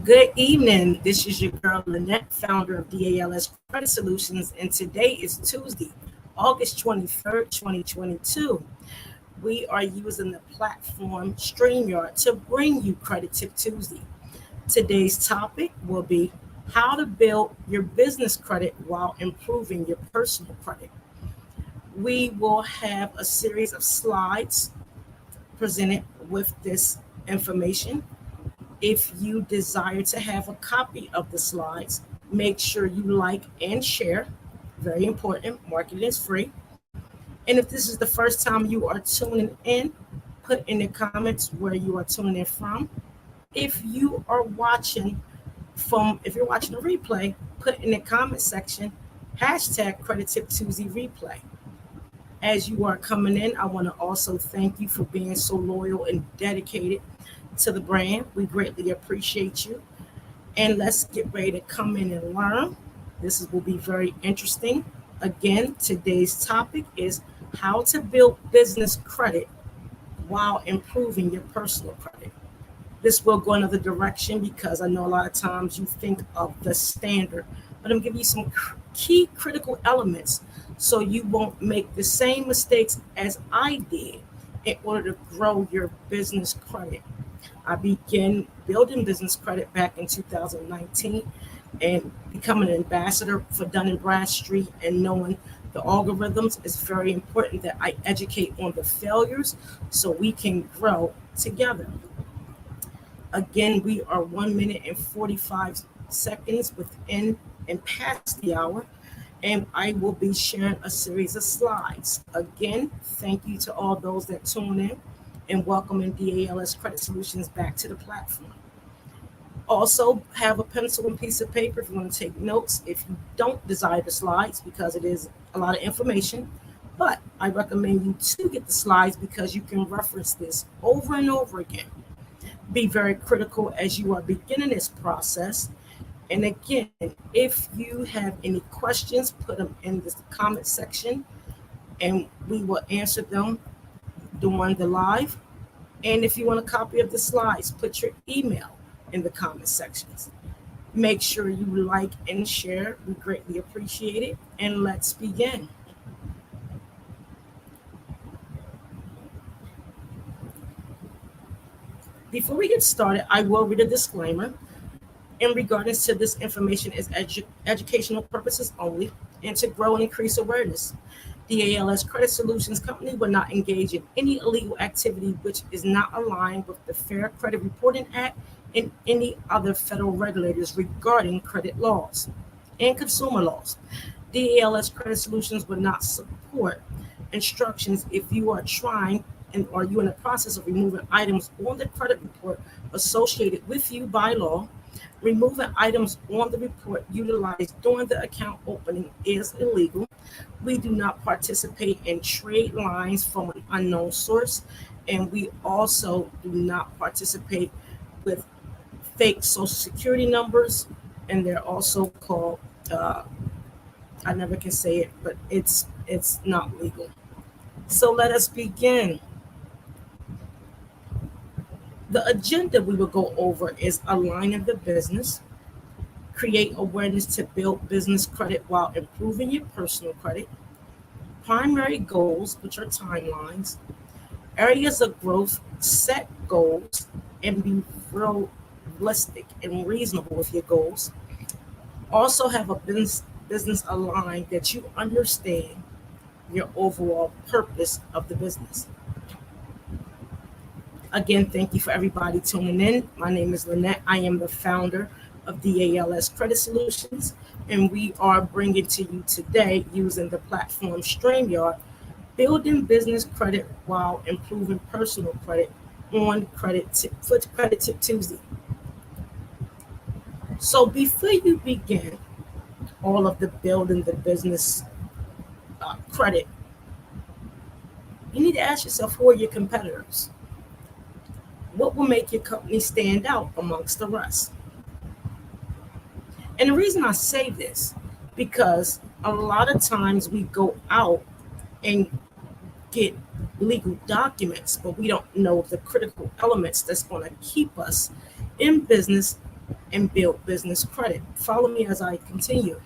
Good evening. This is your girl Lynette, founder of DALS Credit Solutions, and today is Tuesday, August 23rd, 2022. We are using the platform StreamYard to bring you Credit Tip Tuesday. Today's topic will be how to build your business credit while improving your personal credit. We will have a series of slides presented with this information. If you desire to have a copy of the slides, make sure you like and share. Very important, marketing is free. And if this is the first time you are tuning in, put in the comments where you are tuning in from. If you're watching a replay, put in the comment section hashtag Credit Tip Tuesday replay. As you are coming in, I want to also thank you for being so loyal and dedicated to the brand. We greatly appreciate you. And let's get ready to come in and learn. Will be very interesting. Again, today's topic is how to build business credit while improving your personal credit. This will go another direction because I know a lot of times you think of the standard, but I'm giving you some key critical elements so you won't make the same mistakes as I did in order to grow your business credit. I began building business credit back in 2019 and becoming an ambassador for Dun& Bradstreet and knowing the algorithms is very important that I educate on the failures so we can grow together. Again, we are 1 minute and 45 seconds within and past the hour, and I will be sharing a series of slides. Again, thank you to all those that tune in and welcoming DALS Credit Solutions back to the platform. Also, have a pencil and piece of paper if you want to take notes. If you don't desire the slides, because it is a lot of information, but I recommend you to get the slides because you can reference this over and over again. Be very critical as you are beginning this process. And again, if you have any questions, put them in the comment section and we will answer them during the live. And if you want a copy of the slides, put your email in the comment sections. Make sure you like and share. We greatly appreciate it. And let's begin. Before we get started, I will read a disclaimer. In regards to this information is educational purposes only and to grow and increase awareness. DALS Credit Solutions Company will not engage in any illegal activity which is not aligned with the Fair Credit Reporting Act and any other federal regulators regarding credit laws and consumer laws. DALS Credit Solutions will not support instructions if you are trying and are you in the process of removing items on the credit report associated with you by law. Removing items on the report utilized during the account opening is illegal. We do not participate in trade lines from an unknown source, and we also do not participate with fake social security numbers, and they're also called I never can say it, but it's not legal. So let us begin. The agenda we will go over is aligning the business, create awareness to build business credit while improving your personal credit, primary goals, which are timelines, areas of growth, set goals, and be realistic and reasonable with your goals. Also have a business aligned that you understand your overall purpose of the business. Again, thank you for everybody tuning in. My name is Lynette. I am the founder of DALS Credit Solutions, and we are bringing to you today using the platform StreamYard, building business credit while improving personal credit on Credit Tip Tuesday. So before you begin all of the building the business credit, you need to ask yourself who are your competitors? What will make your company stand out amongst the rest? And the reason I say this, because a lot of times we go out and get legal documents, but we don't know the critical elements that's going to keep us in business and build business credit. Follow me as I continue.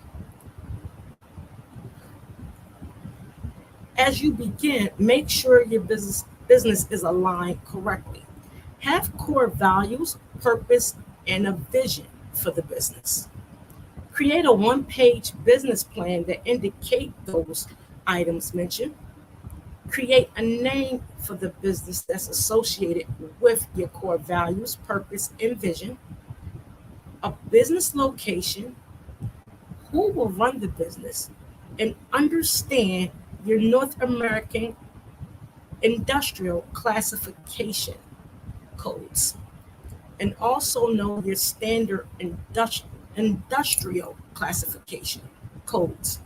As you begin, make sure your business is aligned correctly. Have core values, purpose, and a vision for the business. Create a one-page business plan that indicate those items mentioned. Create a name for the business that's associated with your core values, purpose, and vision. A business location, who will run the business, and understand your North American industrial classification codes, and also know your standard industrial classification codes.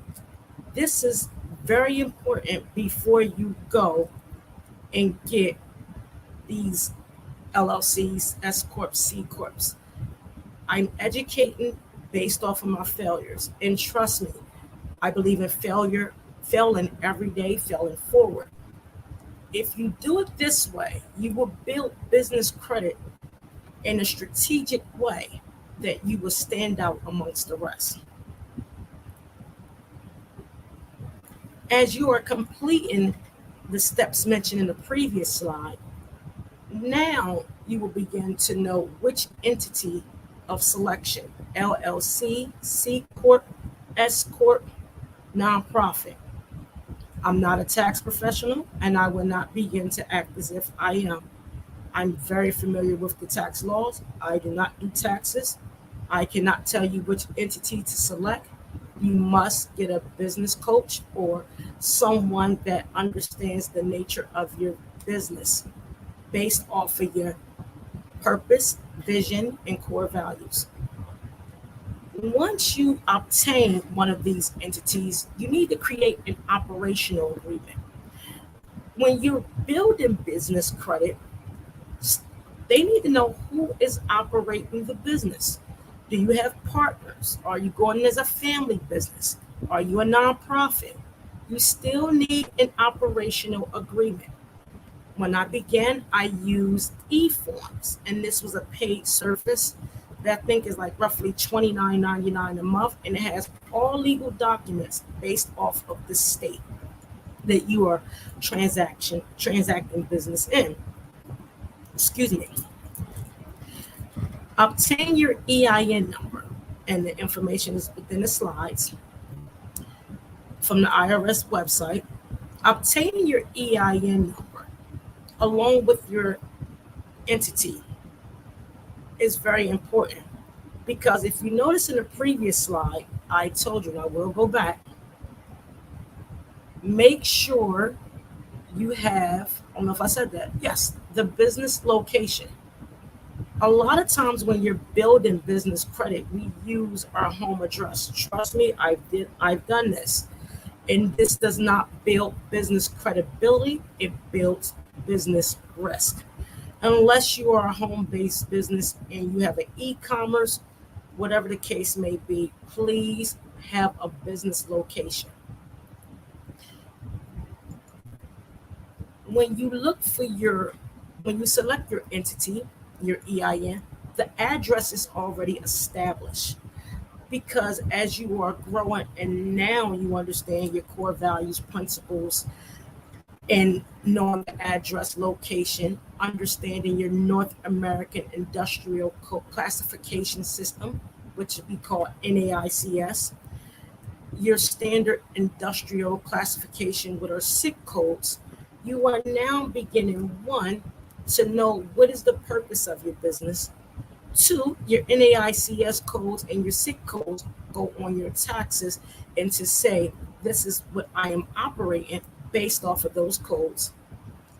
This is very important before you go and get these LLCs, S Corps, C Corps. I'm educating based off of my failures. And trust me, I believe in failure, failing every day, failing forward. If you do it this way, you will build business credit in a strategic way that you will stand out amongst the rest. As you are completing the steps mentioned in the previous slide, now you will begin to know which entity of selection, LLC, C Corp, S Corp, nonprofit. I'm not a tax professional and I will not begin to act as if I am. I'm very familiar with the tax laws. I do not do taxes. I cannot tell you which entity to select. You must get a business coach or someone that understands the nature of your business based off of your purpose, vision, and core values. Once you obtain one of these entities, you need to create an operational agreement. When you're building business credit, they need to know who is operating the business. Do you have partners? Are you going as a family business? Are you a nonprofit? You still need an operational agreement. When I began, I used eForms, and this was a paid service that I think is like roughly $29.99 a month, and it has all legal documents based off of the state that you are transacting business in. Excuse me. Obtain your EIN number, and the information is within the slides from the IRS website. Obtaining your EIN number along with your entity is very important, because if you notice in the previous slide, I told you, and I will go back, make sure you have, I don't know if I said that, yes, the business location. A lot of times when you're building business credit, we use our home address. Trust me, I've done this. And this does not build business credibility, it builds business risk. Unless you are a home-based business and you have an e-commerce, whatever the case may be, please have a business location. When you select your entity, your EIN, the address is already established, because as you are growing and now you understand your core values, principles, and knowing the address location, understanding your North American Industrial Classification System, which we call NAICS, your standard industrial classification with our SIC codes, you are now beginning, one, to know what is the purpose of your business. Two, your NAICS codes and your SIC codes go on your taxes, and to say, this is what I am operating based off of those codes.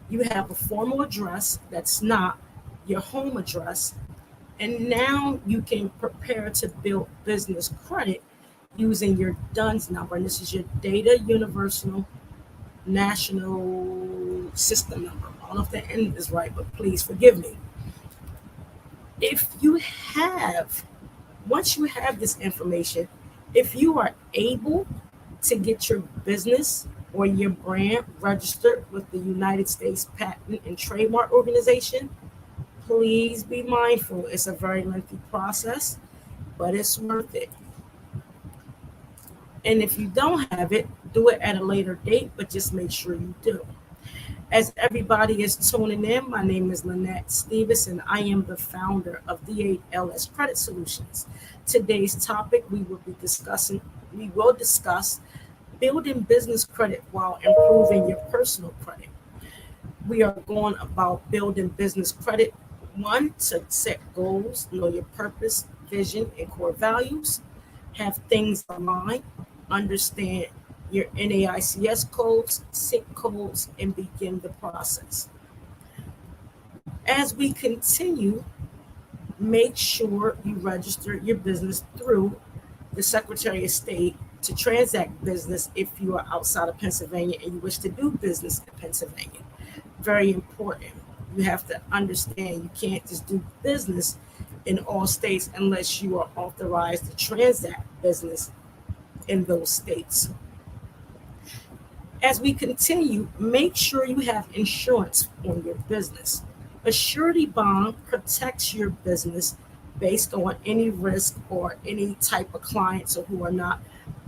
You have a formal address that's not your home address, and now you can prepare to build business credit using your DUNS number, and this is your Data Universal National System number. I don't know if the end is right, but please forgive me. Once you have this information, if you are able to get your business or your brand registered with the United States Patent and Trademark Organization, Please be mindful. It's a very lengthy process, but it's worth it. And if you don't have it, do it at a later date, but just make sure you do. As everybody is tuning in, my name is Lynette Stevens, and I am the founder of DALS Credit Solutions. Today's topic we will discuss building business credit while improving your personal credit. We are going about building business credit. One, to set goals, know your purpose, vision, and core values, have things aligned, understand your NAICS codes, SIC codes, and begin the process. As we continue, make sure you register your business through the Secretary of State to transact business if you are outside of Pennsylvania and you wish to do business in Pennsylvania. Very important. You have to understand you can't just do business in all states unless you are authorized to transact business in those states. As we continue, make sure you have insurance on your business. A surety bond protects your business based on any risk or any type of clients or who are not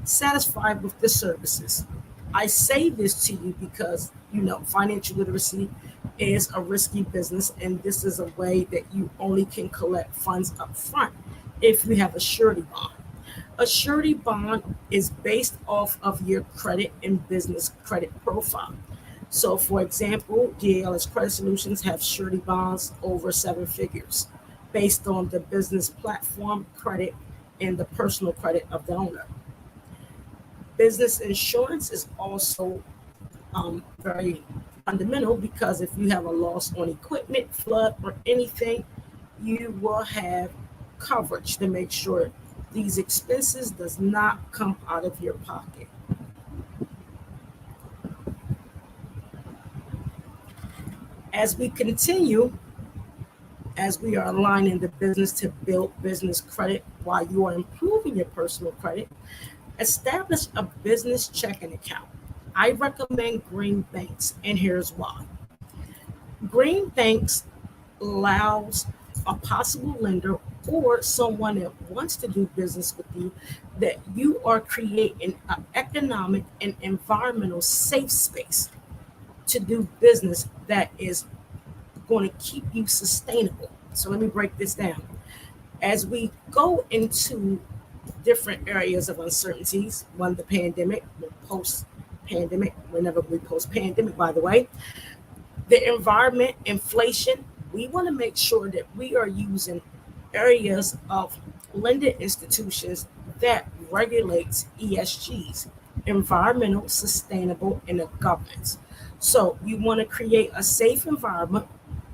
satisfied with the services. I say this to you because, financial literacy is a risky business, and this is a way that you only can collect funds up front if you have a surety bond. A surety bond is based off of your credit and business credit profile. So, for example, DALS Credit Solutions have surety bonds over 7 figures based on the business platform credit and the personal credit of the owner. Business insurance is also very fundamental because if you have a loss on equipment, flood, or anything, you will have coverage to make sure these expenses does not come out of your pocket. As we continue, as we are aligning the business to build business credit while you are improving your personal credit, establish a business checking account. I recommend Green Banks, and here's why. Green Banks allows a possible lender or someone that wants to do business with you that you are creating an economic and environmental safe space to do business that is going to keep you sustainable. So let me break this down. As we go into different areas of uncertainties, one, the pandemic, post-pandemic, whenever we post-pandemic, by the way, the environment, inflation, we want to make sure that we are using areas of lending institutions that regulates ESGs, environmental, sustainable, and governance. So you want to create a safe environment,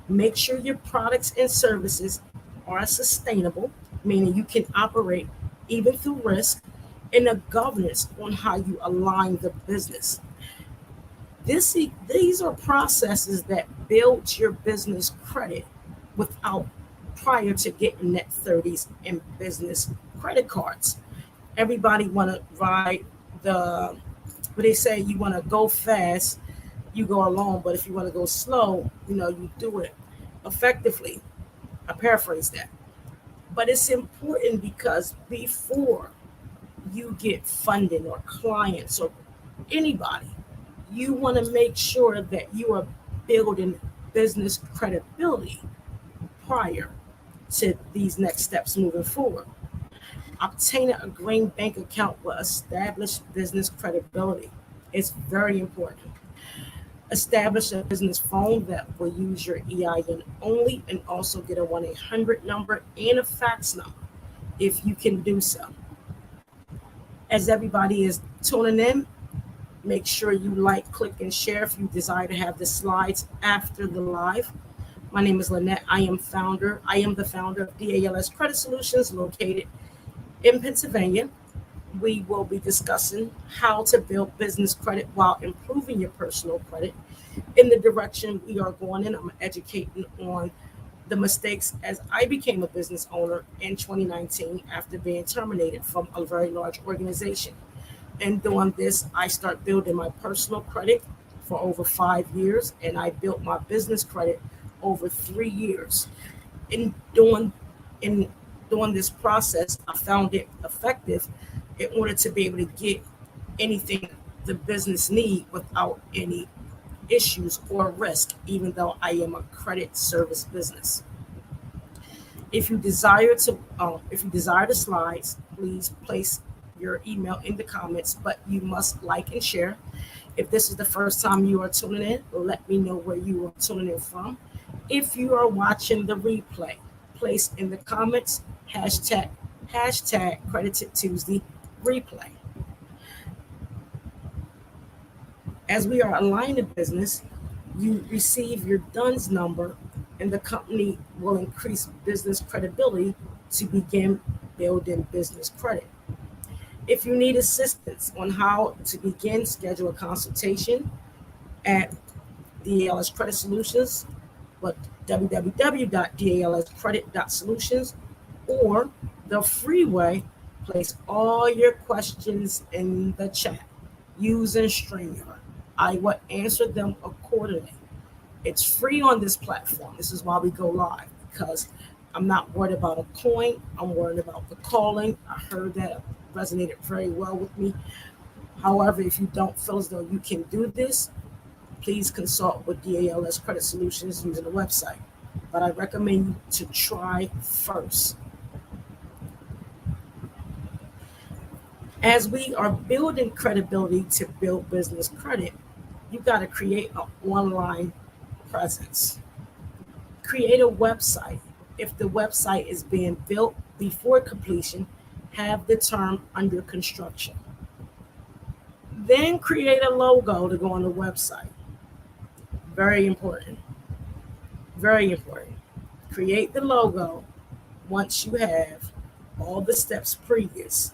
make sure your products and services are sustainable, meaning you can operate even through risk, and a governance on how you align the business. These are processes that build your business credit without prior to getting net 30s and business credit cards. Everybody want to ride what they say, you want to go fast, you go alone, but if you want to go slow, you do it effectively. I paraphrase that. But it's important because before you get funding or clients or anybody, you want to make sure that you are building business credibility prior to these next steps moving forward. Obtaining a Green Bank account will establish business credibility. It's very important. Establish a business phone that will use your EIN only and also get a 1-800 number and a fax number if you can do so. As everybody is tuning in, make sure you like, click, and share if you desire to have the slides after the live. My name is Lynette. I am the founder of DALS Credit Solutions located in Pennsylvania. We will be discussing how to build business credit while improving your personal credit. In the direction we are going in, I'm educating on the mistakes as I became a business owner in 2019 after being terminated from a very large organization. And doing this, I start building my personal credit for over 5 years, and I built my business credit over 3 years. in doing in doing this process, I found it effective in order to be able to get anything the business need without any issues or risk, even though I am a credit service business. If you desire the slides, please place your email in the comments, but you must like and share. If this is the first time you are tuning in, let me know where you are tuning in from. If you are watching the replay, place in the comments hashtag Credit Tip Tuesday replay. As we are aligned to business, you receive your DUNS number, and the company will increase business credibility to begin building business credit. If you need assistance on how to begin, schedule a consultation at DALS Credit Solutions, but www.dalscredit.solutions, or the freeway, place all your questions in the chat using StreamYard. I will answer them accordingly. It's free on this platform. This is why we go live, because I'm not worried about a coin. I'm worried about the calling. I heard that resonated very well with me. However, if you don't feel as though you can do this, please consult with DALS Credit Solutions using the website. But I recommend you to try first. As we are building credibility to build business credit, you got to create an online presence. Create a website. If the website is being built before completion, have the term under construction. Then create a logo to go on the website. Very important. Very important. Create the logo once you have all the steps previous.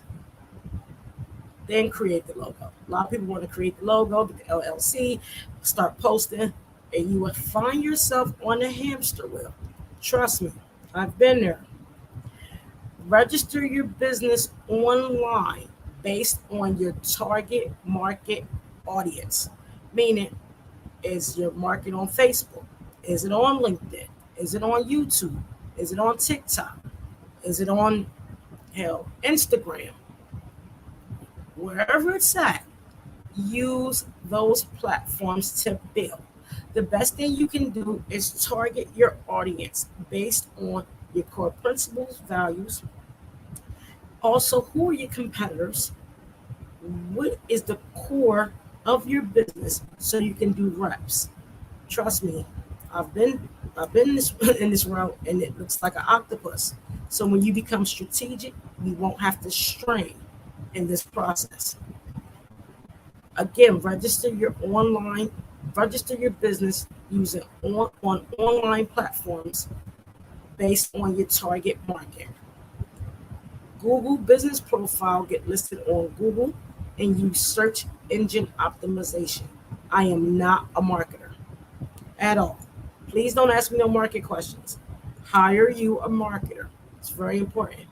Then create the logo. A lot of people want to create the logo, the LLC, start posting, and you will find yourself on a hamster wheel. Trust me, I've been there. Register your business online based on your target market audience. Meaning, is your market on Facebook? Is it on LinkedIn? Is it on YouTube? Is it on TikTok? Is it on Instagram? Wherever it's at, use those platforms to build. The best thing you can do is target your audience based on your core principles, values. Also, who are your competitors? What is the core of your business so you can do reps? Trust me, I've been in this world, and it looks like an octopus. So when you become strategic, you won't have to strain in this process. Again, register your business using on online platforms based on your target market. Google business profile, get listed on Google, and use search engine optimization. I am not a marketer at all. Please don't ask me no market questions. Hire you a marketer. It's very important.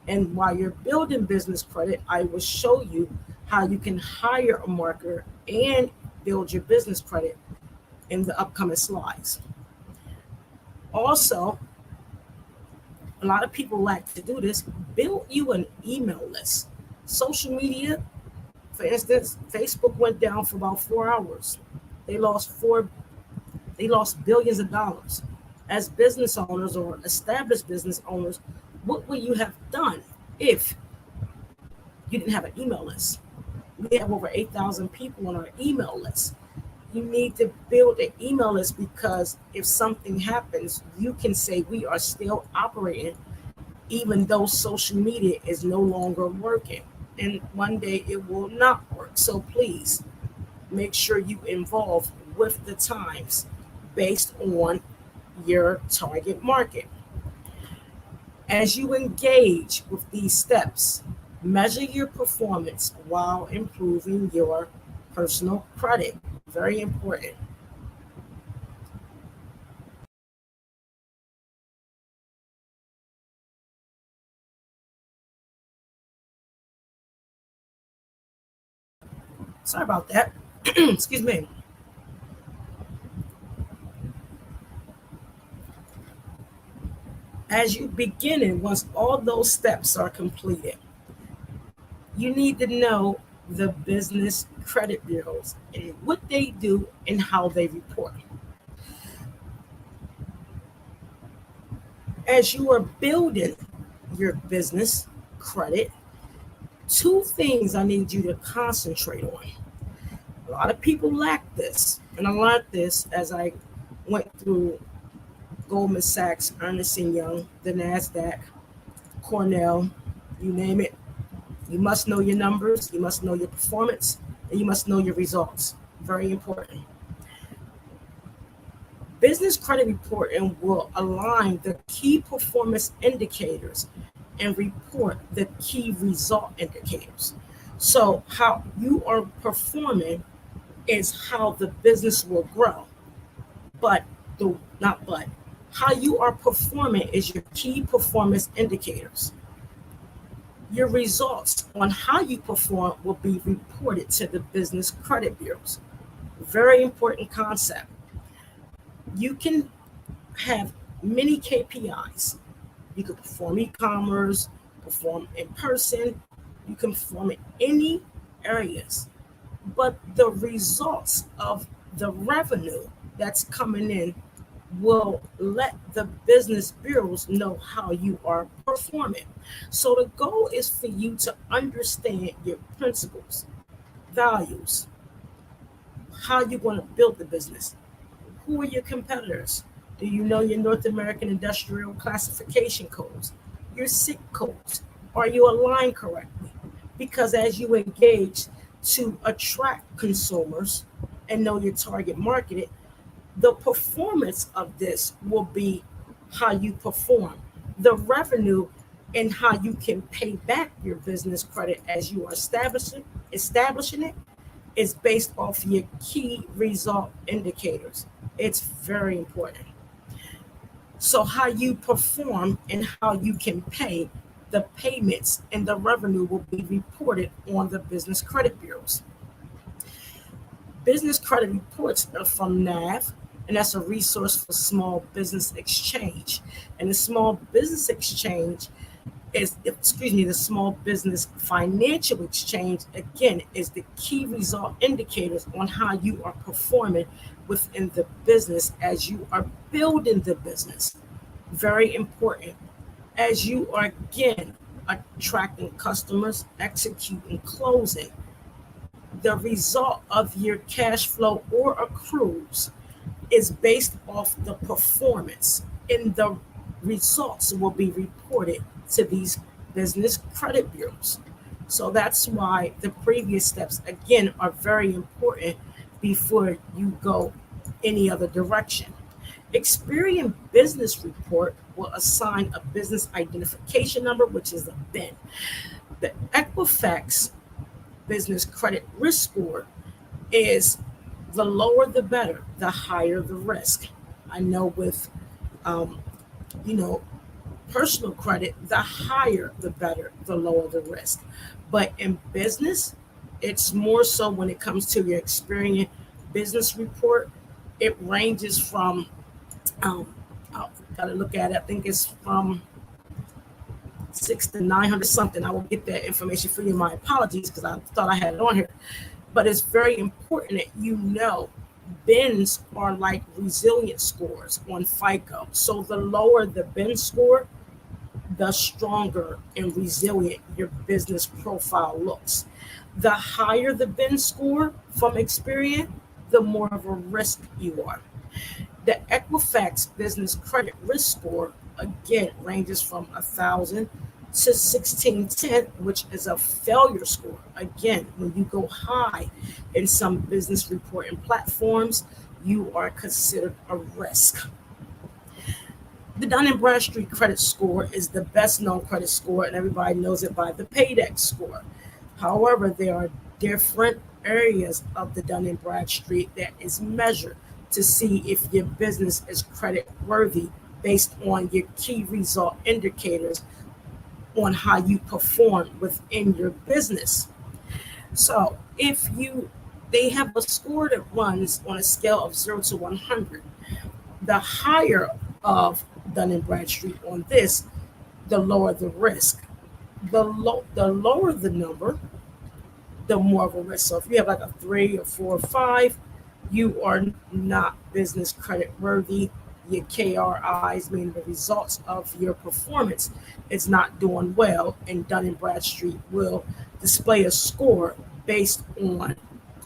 And while you're building business credit, I will show you how you can hire a marketer and build your business credit in the upcoming slides. Also, a lot of people like to do this. Build you an email list. Social media, for instance, Facebook went down for about 4 hours. They lost billions of dollars. As business owners or established business owners, what would you have done if you didn't have an email list? We have over 8,000 people on our email list. You need to build an email list, because if something happens, you can say we are still operating even though social media is no longer working. And one day it will not work. So please make sure you involve with the times based on your target market. As you engage with these steps, measure your performance while improving your personal credit. Very important. Sorry about that. Excuse me. As you begin it, once all those steps are completed, you need to know the business credit bureaus and what they do and how they report. As you are building your business credit, two things I need you to concentrate on. A lot of people lack this, and I learned this as I went through Goldman Sachs, Ernst & Young, the NASDAQ, Cornell, you name it. You must know your numbers, you must know your performance, and you must know your results. Very important. Business credit reporting will align the key performance indicators and report the key result indicators. So how you are performing is how the business will grow. But how you are performing is your key performance indicators. Your results on how you perform will be reported to the business credit bureaus. Very important concept. You can have many KPIs. You can perform e-commerce, perform in person, you can perform in any areas. But the results of the revenue that's coming in will let the business bureaus know how you are performing. So the goal is for you to understand your principles, values, how you're going to build the business. Who are your competitors? Do you know your North American Industrial Classification codes, your SIC codes? Are you aligned correctly? Because as you engage to attract consumers and know your target market, the performance of this will be how you perform. The revenue and how you can pay back your business credit as you are establishing it is based off your key result indicators. It's very important. So how you perform and how you can pay, the payments and the revenue will be reported on the business credit bureaus. Business credit reports are from NAV, and that's a resource for Small Business Exchange. And the Small Business Exchange the Small Business Financial Exchange, again, is the key result indicators on how you are performing within the business as you are building the business. Very important. As you are, again, attracting customers, executing, closing, the result of your cash flow or accruals is based off the performance, and the results will be reported to these business credit bureaus. So that's why the previous steps, again, are very important before you go any other direction. Experian Business Report will assign a business identification number, which is a BIN. The Equifax Business Credit Risk Score is the lower the better, the higher the risk. I know with, personal credit, the higher the better, the lower the risk. But in business, it's more so when it comes to your Experian Business Report, it ranges from, I've got to look at it, I think it's from 600 to 900 something. I will get that information for you. My apologies, because I thought I had it on here. But it's very important that you know BINs are like resilience scores on FICO. So the lower the BIN score, the stronger and resilient your business profile looks. The higher the BIN score from Experian, the more of a risk you are. The Equifax Business Credit Risk Score, again, ranges from 1,000 to 1610, which is a failure score. Again, when you go high in some business reporting platforms, you are considered a risk. The Dun & Bradstreet credit score is the best known credit score, and everybody knows it by the Paydex score. However, there are different areas of the Dun & Bradstreet that is measured to see if your business is credit worthy based on your key result indicators on how you perform within your business. So they have a score that runs on a scale of 0 to 100. The higher of Dun & Bradstreet on this, the lower the risk. The lower the number, the more of a risk. So if you have like a 3 or 4 or 5, you are not business credit worthy. Your KRIs, meaning the results of your performance, is not doing well, and Dun & Bradstreet will display a score based on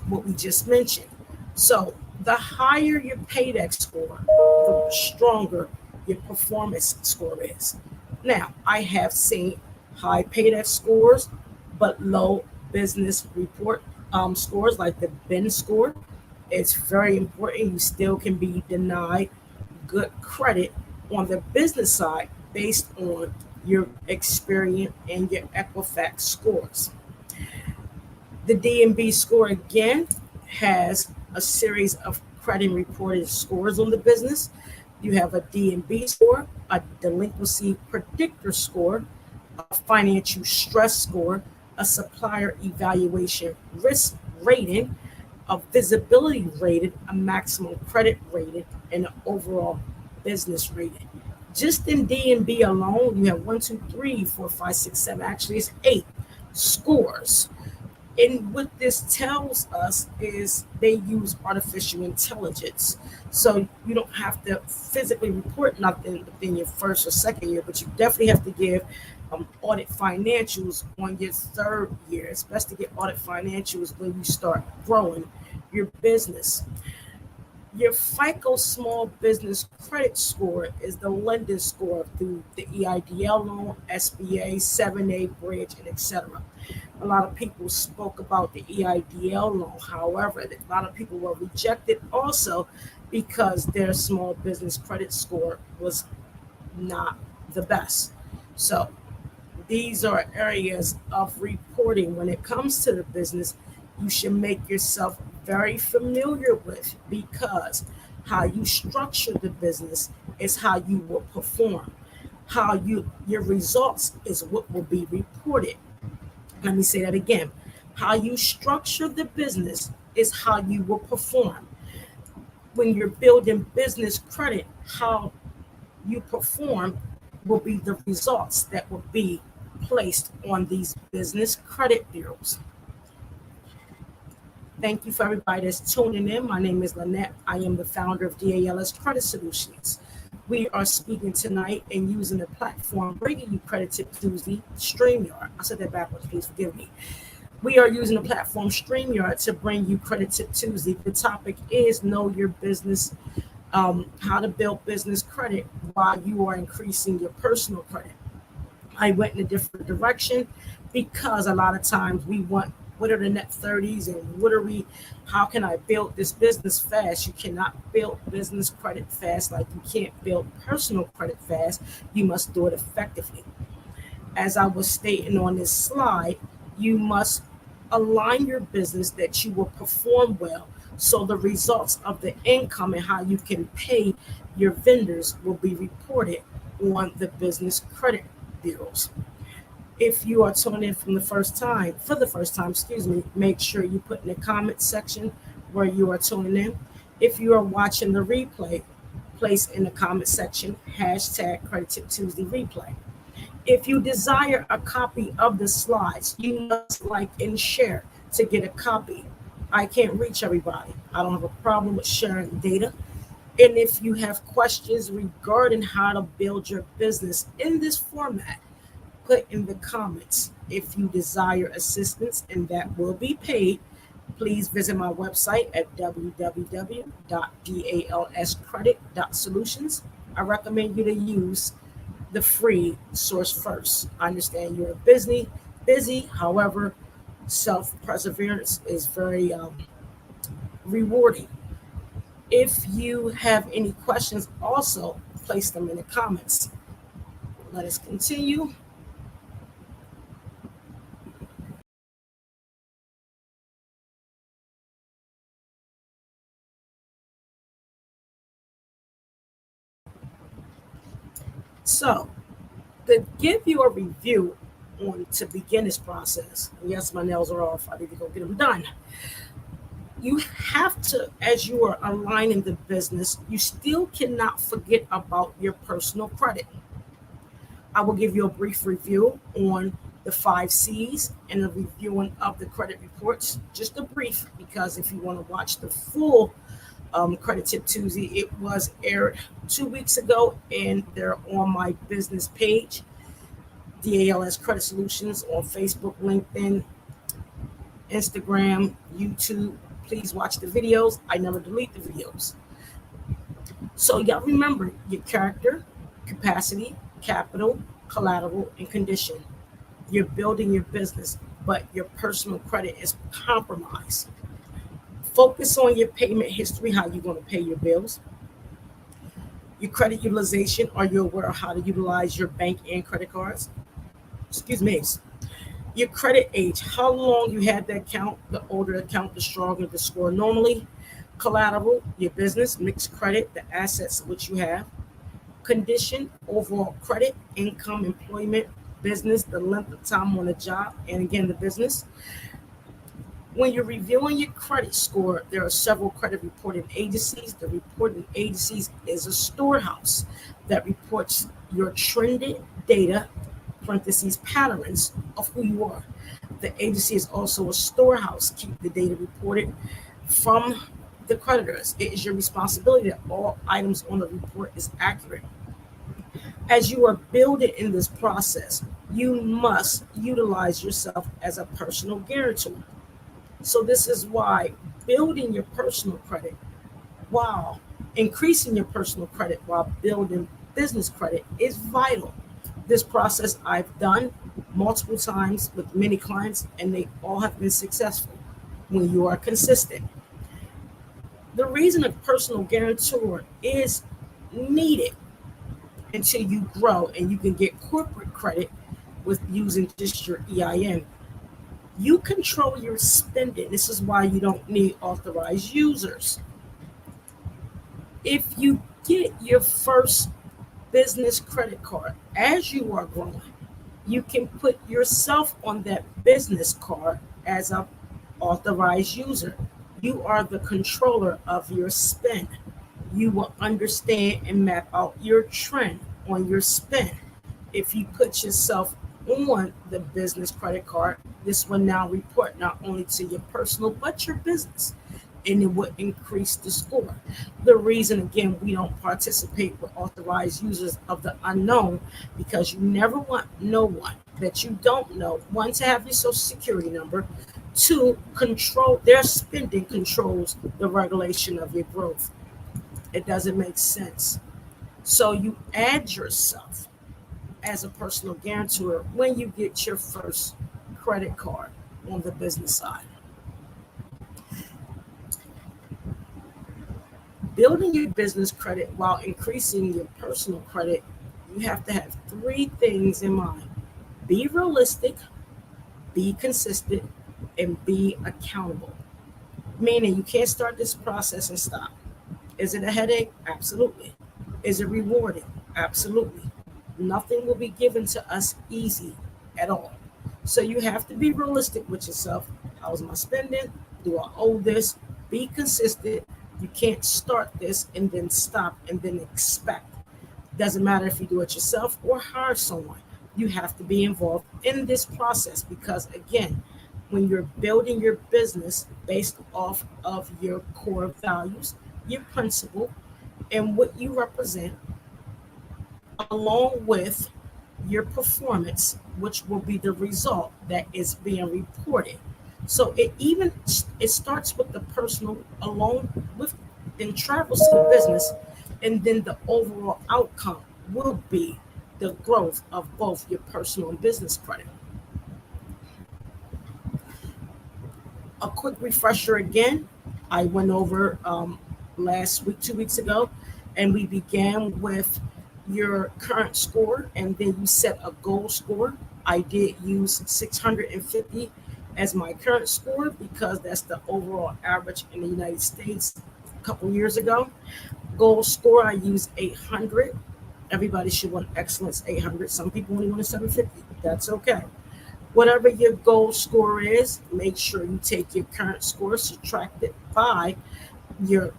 what we just mentioned. So the higher your paydex score, the stronger your performance score is. Now, I have seen high paydex scores, but low business report scores, like the BIN score. It's very important. You still can be denied good credit on the business side based on your Experian and your Equifax scores. The D&B score again has a series of credit reported scores on the business. You have a D&B score, a delinquency predictor score, a financial stress score, a supplier evaluation risk rating, a visibility rating, a maximum credit rating, and an overall business rating. Just in D&B alone, you have 1, 2, 3, 4, 5, 6, 7. Actually, it's 8 scores. And what this tells us is they use artificial intelligence. So you don't have to physically report nothing within your first or second year, but you definitely have to give audit financials on your third year. It's best to get audit financials when you start growing your business. Your FICO Small Business Credit Score is the lender score through the EIDL loan, SBA, 7A bridge, and etc. A lot of people spoke about the EIDL loan. However, a lot of people were rejected also because their small business credit score was not the best. So these are areas of reporting when it comes to the business you should make yourself very familiar with, because how you structure the business is how you will perform. Your results is what will be reported. Let me say that again. How you structure the business is how you will perform. When you're building business credit, how you perform will be the results that will be placed on these business credit bureaus. Thank you for everybody that's tuning in. My name is Lynette. I am the founder of DALS Credit Solutions. We are speaking tonight and using the platform bringing you Credit Tip Tuesday, StreamYard. I said that backwards, please forgive me. We are using the platform StreamYard to bring you Credit Tip Tuesday. The topic is Know Your Business, how to build business credit while you are increasing your personal credit. I went in a different direction because a lot of times we want, what are the net 30s and how can I build this business fast? You cannot build business credit fast like you can't build personal credit fast. You must do it effectively. As I was stating on this slide, you must align your business that you will perform well, so the results of the income and how you can pay your vendors will be reported on the business credit bureaus. If you are tuning in for the first time, make sure you put in the comment section where you are tuning in. If you are watching the replay, place in the comment section hashtag Credit Tip Tuesday replay. If you desire a copy of the slides, you must like and share to get a copy. I can't reach everybody. I don't have a problem with sharing data. And if you have questions regarding how to build your business in this format, put in the comments. If you desire assistance, and that will be paid, please visit my website at www.dalscredit.solutions. I recommend you to use the free source first. I understand you're busy. However, self-perseverance is very rewarding. If you have any questions, also place them in the comments. Let us continue. So, to give you a review on to begin this process, yes, my nails are off. I need to go get them done. You have to, as you are aligning the business, you still cannot forget about your personal credit. I will give you a brief review on the 5 C's and a reviewing of the credit reports. Just a brief, because if you want to watch the full Credit Tip Tuesday, it was aired 2 weeks ago, and they're on my business page, DALS Credit Solutions, on Facebook, LinkedIn, Instagram, YouTube. Please watch the videos. I never delete the videos. So y'all remember your character, capacity, capital, collateral, and condition. You're building your business, but your personal credit is compromised. Focus on your payment history, how you're going to pay your bills. Your credit utilization, are you aware of how to utilize your bank and credit cards? Excuse me. Your credit age, how long you had the account. The older the account, the stronger the score normally. Collateral, your business, mixed credit, the assets which you have. Condition, overall credit, income, employment, business, the length of time on a job, and again, the business. When you're reviewing your credit score, there are several credit reporting agencies. The reporting agencies is a storehouse that reports your trended data, parentheses, patterns of who you are. The agency is also a storehouse, keep the data reported from the creditors. It is your responsibility that all items on the report is accurate. As you are building in this process, you must utilize yourself as a personal guarantor. So this is why building your personal credit while increasing your personal credit while building business credit is vital. This process I've done multiple times with many clients, and they all have been successful when you are consistent. The reason a personal guarantor is needed until you grow and you can get corporate credit with using just your EIN. You control your spending. This is why you don't need authorized users. If you get your first business credit card as you are growing, you can put yourself on that business card as an authorized user. You are the controller of your spend. You will understand and map out your trend on your spend. If you put yourself on the business credit card, this will now report not only to your personal but your business, and it will increase the score. The reason, again, we don't participate with authorized users of the unknown, because you never want no one that you don't know, one, to have your social security number, two, control their spending controls the regulation of your growth. It doesn't make sense. So you add yourself as a personal guarantor when you get your first credit card on the business side. Building your business credit while increasing your personal credit, you have to have 3 things in mind. Be realistic, be consistent, and be accountable. Meaning you can't start this process and stop. Is it a headache? Absolutely. Is it rewarding? Absolutely. Nothing will be given to us easy at all. So you have to be realistic with yourself. How's my spending? Do I owe this? Be consistent. You can't start this and then stop and then expect. Doesn't matter if you do it yourself or hire someone. You have to be involved in this process, because again, when you're building your business based off of your core values, your principle, and what you represent, along with your performance, which will be the result that is being reported. So it starts with the personal, along with, then travels to the business, and then the overall outcome will be the growth of both your personal and business credit. A quick refresher again, I went over last week, 2 weeks ago, and we began with your current score, and then you set a goal score. I did use 650 as my current score because that's the overall average in the United States a couple years ago. Goal score, I use 800. Everybody should want excellence 800. Some people only want a 750. That's okay. Whatever your goal score is, make sure you take your current score, subtract it by your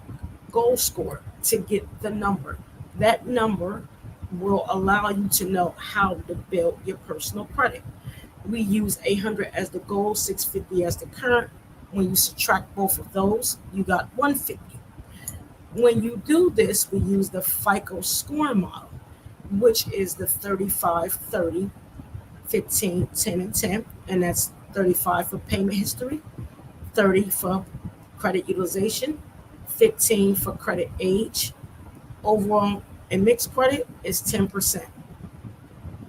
goal score to get the number. That number will allow you to know how to build your personal credit. We use 800 as the goal, 650 as the current. When you subtract both of those, you got 150. When you do this, we use the FICO scoring model, which is the 35, 30, 15, 10, and 10. And that's 35 for payment history, 30 for credit utilization, 15 for credit age. Overall, a mixed credit is 10%.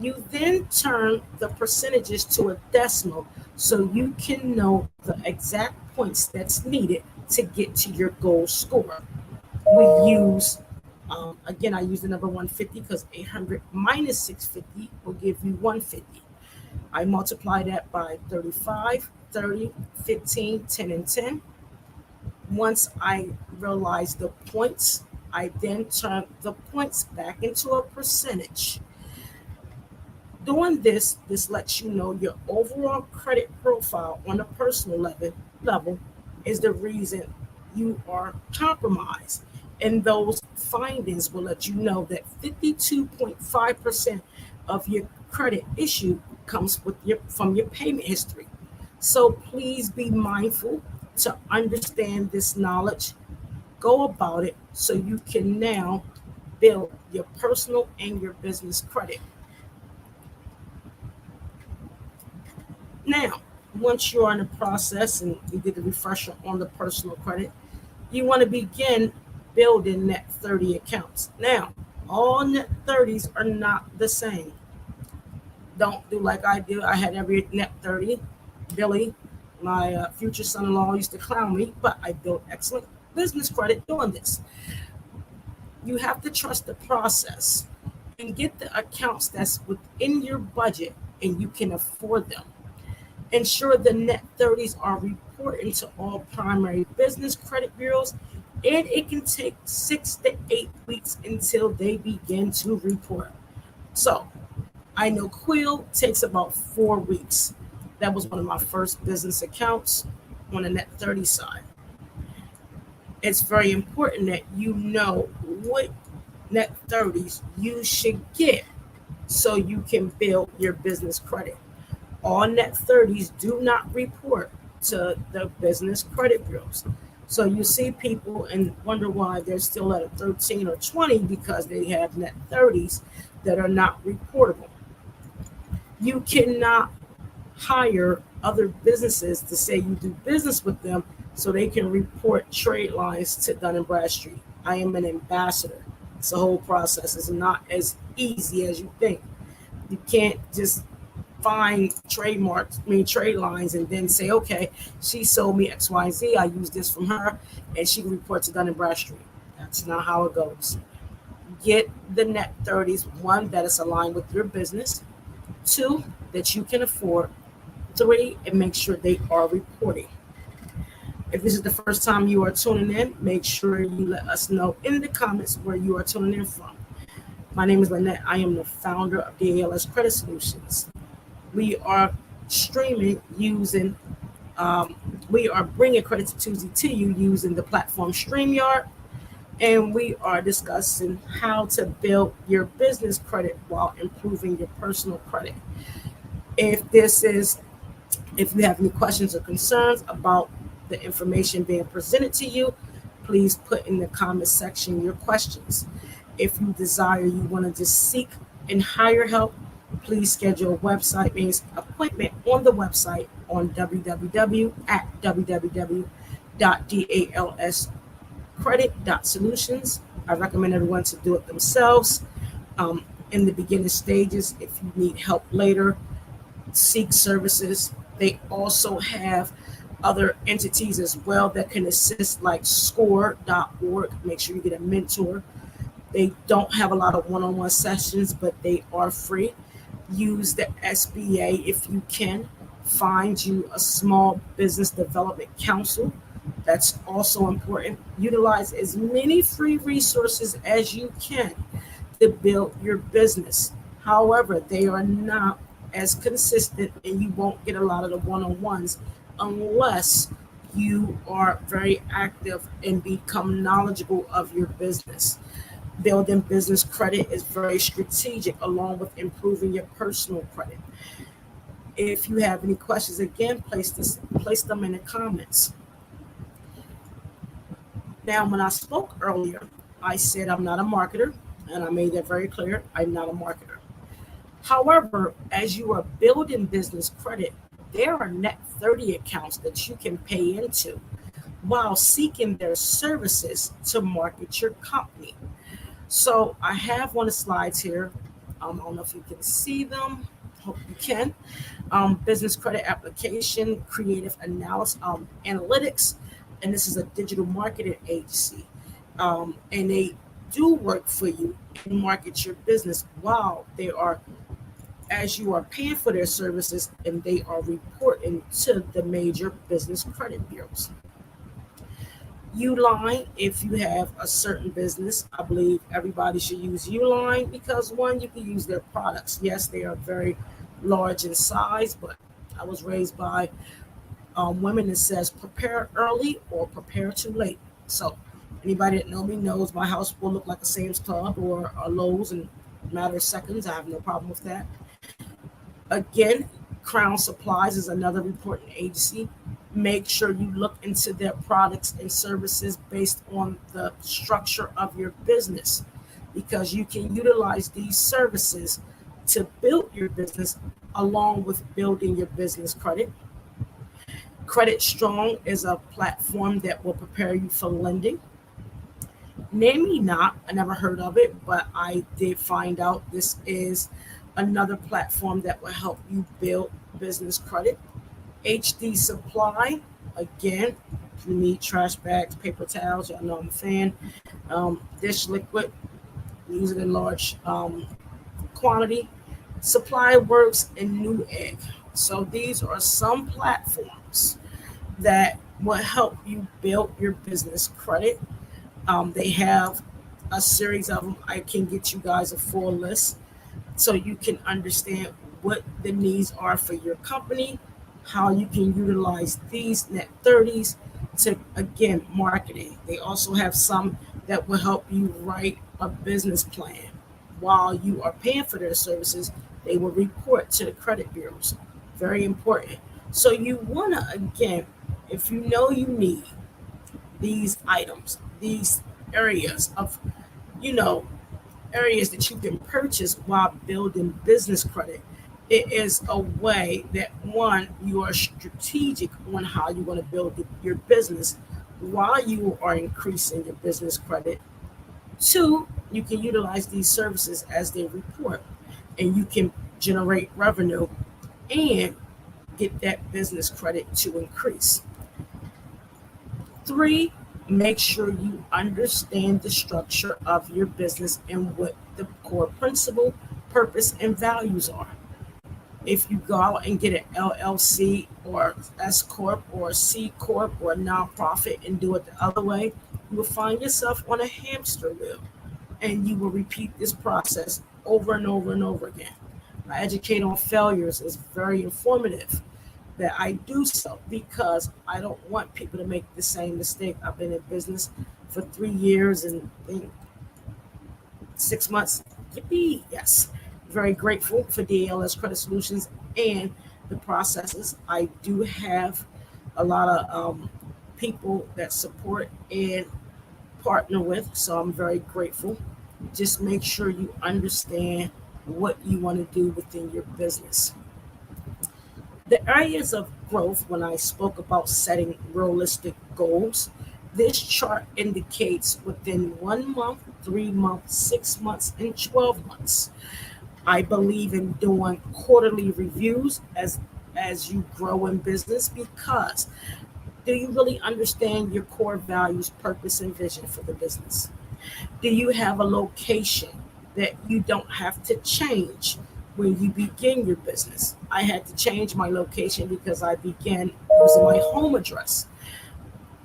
You then turn the percentages to a decimal so you can know the exact points that's needed to get to your goal score. We use, again, I use the number 150 because 800 minus 650 will give you 150. I multiply that by 35, 30, 15, 10, and 10. Once I realize the points, I then turn the points back into a percentage. Doing this lets you know your overall credit profile on a personal level is the reason you are compromised. And those findings will let you know that 52.5% of your credit issue comes from your payment history. So please be mindful to understand this knowledge, go about it so you can now build your personal and your business credit. Now, once you're in the process and you did the refresher on the personal credit, you want to begin building net 30 accounts. Now, all net 30s are not the same. Don't do like I do. I had every net 30. Billy, my future son-in-law, used to clown me, but I built excellent business credit doing this. You have to trust the process and get the accounts that's within your budget and you can afford them. Ensure the net 30s are reporting to all primary business credit bureaus, and it can take 6 to 8 weeks until they begin to report. So I know Quill takes about 4 weeks. That was one of my first business accounts on the net 30 side. It's very important that you know what net 30s you should get so you can build your business credit. All net 30s do not report to the business credit bureaus. So you see people and wonder why they're still at a 13 or 20 because they have net 30s that are not reportable. You cannot hire other businesses to say you do business with them so they can report trade lines to Dun & Bradstreet. I am an ambassador. It's a whole process. It's not as easy as you think. You can't just find trade lines and then say, okay, she sold me X, Y, Z. I use this from her and she can report to Dun & Bradstreet. That's not how it goes. Get the net 30s, one, that is aligned with your business, two, that you can afford, three, and make sure they are reporting. If this is the first time you are tuning in, make sure you let us know in the comments where you are tuning in from. My name is Lynette. I am the founder of DALS Credit Solutions. We are streaming using, we are bringing Credit Tip Tuesday to you using the platform StreamYard, and we are discussing how to build your business credit while improving your personal credit. If you have any questions or concerns about the information being presented to you, please put in the comment section your questions. If you desire, you want to just seek and hire help, please schedule a website-based appointment on the website on www.dalscredit.solutions. I recommend everyone to do it themselves in the beginning stages. If you need help later, seek services. They also have other entities as well that can assist, like score.org. Make sure you get a mentor. They don't have a lot of one-on-one sessions, but they are free. Use the SBA if you can. Find you a small business development council. That's also important. Utilize as many free resources as you can to build your business. However, they are not as consistent, and you won't get a lot of the one-on-ones unless you are very active and become knowledgeable of your business. Building business credit is very strategic, along with improving your personal credit. If you have any questions, again, place them in the comments. Now, when I spoke earlier, I said I'm not a marketer, and I made that very clear. I'm not a marketer. However, as you are building business credit, there are net 30 accounts that you can pay into while seeking their services to market your company. So I have one of the slides here. I don't know if you can see them. Hope you can. Business credit application, creative analysis, analytics, and this is a digital marketing agency. And they do work for you and market your business while they are, as you are paying for their services, and they are reporting to the major business credit bureaus. Uline, if you have a certain business, I believe everybody should use Uline because one, you can use their products. Yes, they are very large in size, but I was raised by women that says prepare early or prepare too late. So anybody that know me knows my house will look like a Sam's Club or a Lowe's in a matter of seconds. I have no problem with that. Again, Crown Supplies is another important agency. Make sure you look into their products and services based on the structure of your business, because you can utilize these services to build your business along with building your business credit. Credit Strong is a platform that will prepare you for lending. Name Me Not, I never heard of it, but I did find out this is another platform that will help you build business credit. HD Supply, again, if you need trash bags, paper towels, y'all know I'm a fan. Dish liquid, use it in large quantity. Supply Works and Newegg. So these are some platforms that will help you build your business credit. They have a series of them. I can get you guys a full list so you can understand what the needs are for your company, how you can utilize these net 30s to, again, marketing. They also have some that will help you write a business plan. While you are paying for their services, they will report to the credit bureaus. Very important. So you want to, again, if you know you need these items, these areas of, areas that you can purchase while building business credit, it is a way that, one, you are strategic on how you want to build your business while you are increasing your business credit. Two, you can utilize these services as they report, and you can generate revenue and get that business credit to increase. Three, make sure you understand the structure of your business and what the core principle, purpose, and values are. If you go out and get an LLC or S Corp or C Corp or a nonprofit and do it the other way, you will find yourself on a hamster wheel, and you will repeat this process over and over and over again. My Educate on Failures is very informative that I do so because I don't want people to make the same mistake. I've been in business for 3 years and 6 months. Yippee, yes. Very grateful for DALS Credit Solutions and the processes. I do have a lot of people that support and partner with, so I'm very grateful. Just make sure you understand what you want to do within your business. The areas of growth, when I spoke about setting realistic goals, this chart indicates within 1 month, 3 months, 6 months, and 12 months. I believe in doing quarterly reviews as you grow in business, because do you really understand your core values, purpose, and vision for the business? Do you have a location that you don't have to change when you begin your business? I had to change my location because I began using my home address.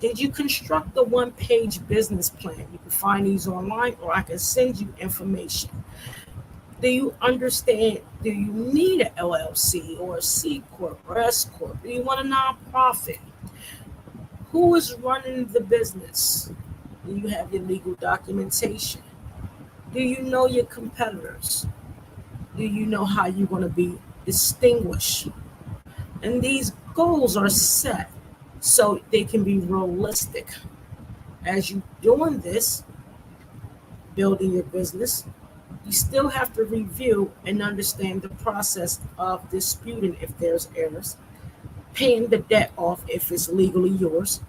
Did you construct the one-page business plan? You can find these online, or I can send you information. Do you understand? Do you need an LLC or a C Corp or S Corp? Do you want a nonprofit? Who is running the business? Do you have your legal documentation? Do you know your competitors? Do you know how you're going to be distinguished? And these goals are set so they can be realistic. As you doing this, building your business, you still have to review and understand the process of disputing if there's errors, paying the debt off if it's legally yours,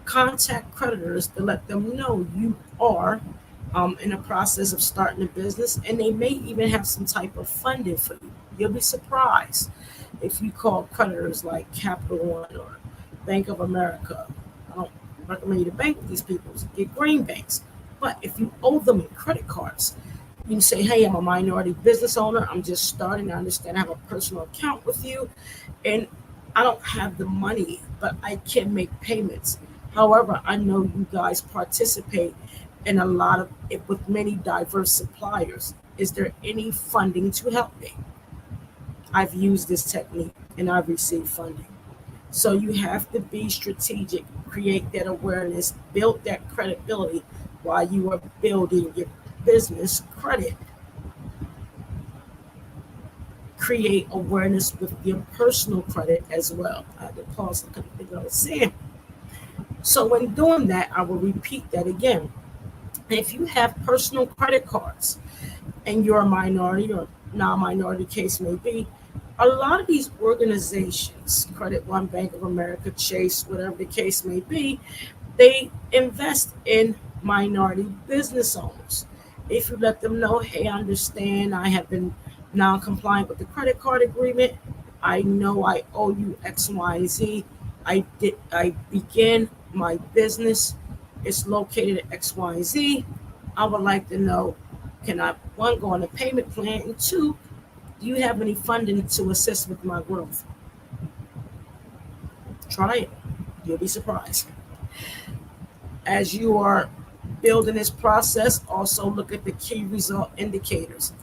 contact creditors to let them know you are in the process of starting a business, and they may even have some type of funding for you. You'll be surprised if you call creditors like Capital One or Bank of America. I don't recommend you to bank with these people. Get green banks. But if you owe them in credit cards, you can say, hey, I'm a minority business owner. I'm just starting. I understand I have a personal account with you, and I don't have the money, but I can make payments. However, I know you guys participate in a lot of it with many diverse suppliers. Is there any funding to help me? I've used this technique and I've received funding. So you have to be strategic, create that awareness, build that credibility while you are building your business credit. Create awareness with your personal credit as well. I had to pause, I couldn't think what I was saying. So when doing that, I will repeat that again. If you have personal credit cards and you're a minority or non-minority case may be, a lot of these organizations, Credit One, Bank of America, Chase, whatever the case may be, they invest in minority business owners. If you let them know, hey, I understand I have been non-compliant with the credit card agreement. I know I owe you X, Y, Z. I began my business. It's located at X, Y, Z. I would like to know, can I, one, go on a payment plan, and two, do you have any funding to assist with my growth? Try it. You'll be surprised. As you are building this process, also look at the key result indicators.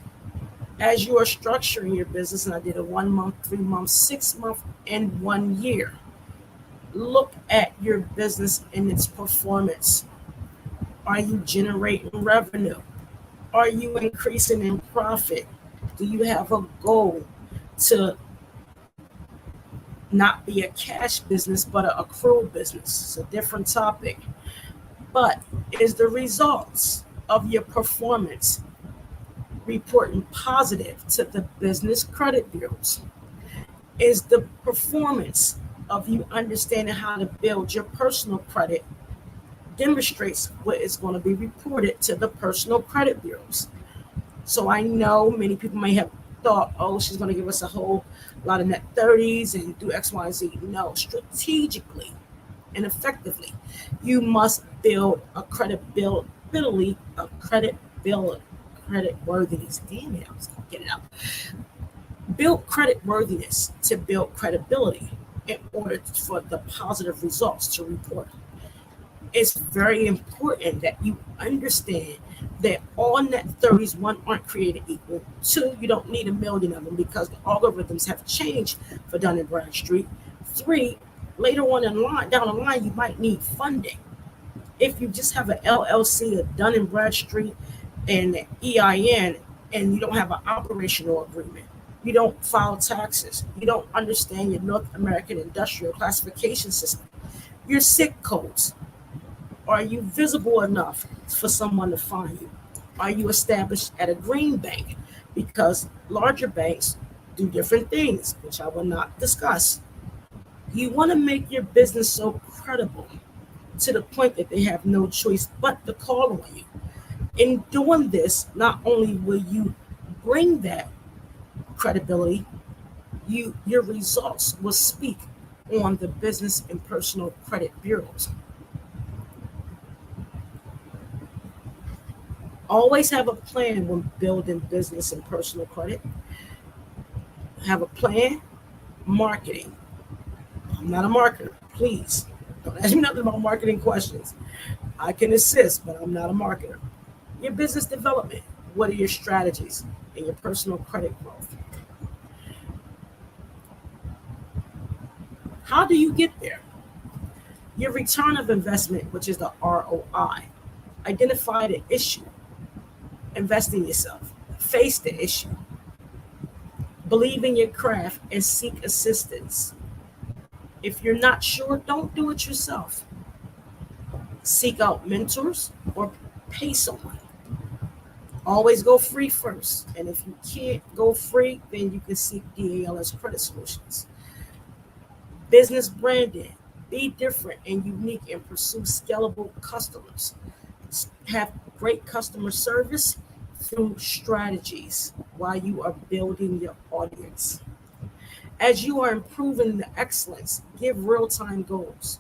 As you are structuring your business, and I did a 1 month, 3 months, 6 month, and 1 year, look at your business and its performance. Are you generating revenue? Are you increasing in profit? Do you have a goal to not be a cash business, but an accrual business? It's a different topic. But is the results of your performance reporting positive to the business credit bureaus? Is the performance of you understanding how to build your personal credit demonstrates what is going to be reported to the personal credit bureaus? So I know many people may have thought, oh, she's going to give us a whole lot of net 30s and do X, Y, Z. No, strategically and effectively, you must build a credibility, credit worthiness. Damn it, I was going to get it out. Build credit worthiness to build credibility in order for the positive results to report. It's very important that you understand that all net 30s, one, aren't created equal. Two, you don't need a million of them because the algorithms have changed for Dun & Bradstreet. Three, later on down the line, you might need funding. If you just have an LLC, a Dun & Bradstreet, and an EIN, and you don't have an operational agreement, you don't file taxes, you don't understand your North American Industrial Classification System, your SIC codes, are you visible enough for someone to find you? Are you established at a green bank? Because larger banks do different things, which I will not discuss. You want to make your business so credible to the point that they have no choice but to call on you. In doing this, not only will you bring that credibility, your results will speak on the business and personal credit bureaus. Always have a plan when building business and personal credit. Have a plan. Marketing. I'm not a marketer. Please don't ask me nothing about marketing questions. I can assist, but I'm not a marketer. Your business development. What are your strategies in your personal credit growth? How do you get there? Your return of investment, which is the ROI. Identify the issue. Invest in yourself. Face the issue. Believe in your craft and seek assistance. If you're not sure, don't do it yourself. Seek out mentors or pay someone. Always go free first. And if you can't go free, then you can seek DALS Credit Solutions. Business branding. Be different and unique and pursue scalable customers. Have great customer service through strategies while you are building your audience. As you are improving the excellence, give real-time goals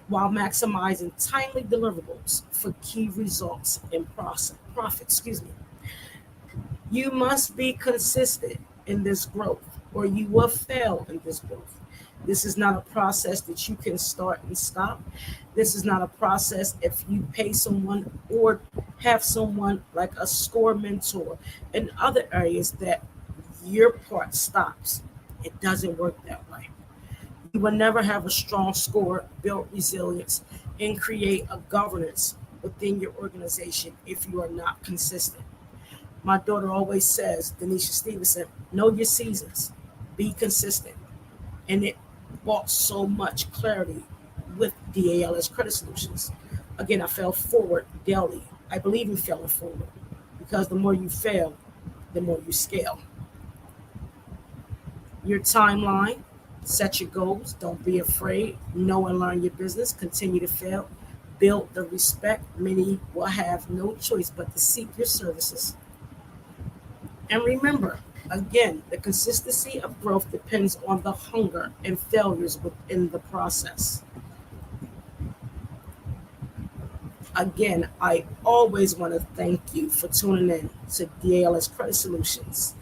while maximizing timely deliverables for key results and profit. You must be consistent in this growth or you will fail in this growth. This is not a process that you can start and stop. This is not a process if you pay someone or have someone like a score mentor in other areas that your part stops. It doesn't work that way. You will never have a strong score, build resilience, and create a governance within your organization if you are not consistent. My daughter always says, Denisha Stevenson, know your seasons, be consistent. And it brought so much clarity with DALS Credit Solutions. Again, I fell forward daily. I believe in failing forward because the more you fail, the more you scale. Your timeline, set your goals, don't be afraid, know and learn your business, continue to fail, build the respect. Many will have no choice but to seek your services. And remember, again, the consistency of growth depends on the hunger and failures within the process. Again, I always want to thank you for tuning in to DALS Credit Solutions.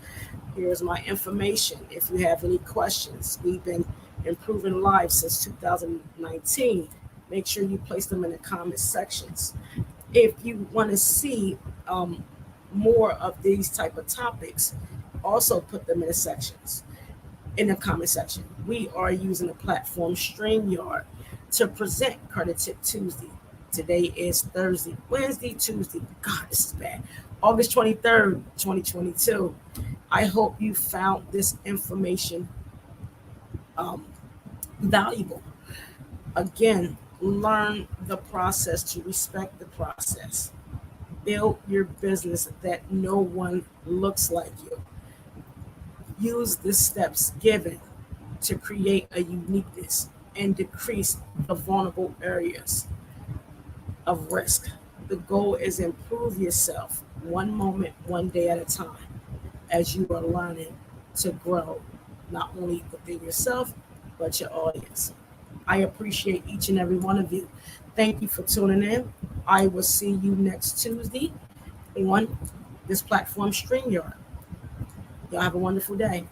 Here's my information. If you have any questions, we've been improving lives since 2019. Make sure you place them in the comment sections. If you want to see more of these type of topics, also put them in the sections, in the comment section. We are using the platform StreamYard to present Credit Tip Tuesday. Today is Thursday, Wednesday, Tuesday. God, this is bad. August 23rd, 2022. I hope you found this information valuable. Again, learn the process to respect the process. Build your business that no one looks like you. Use the steps given to create a uniqueness and decrease the vulnerable areas of risk. The goal is improve yourself one moment, one day at a time as you are learning to grow not only within yourself, but your audience. I appreciate each and every one of you. Thank you for tuning in. I will see you next Tuesday on this platform, StreamYard. Y'all have a wonderful day.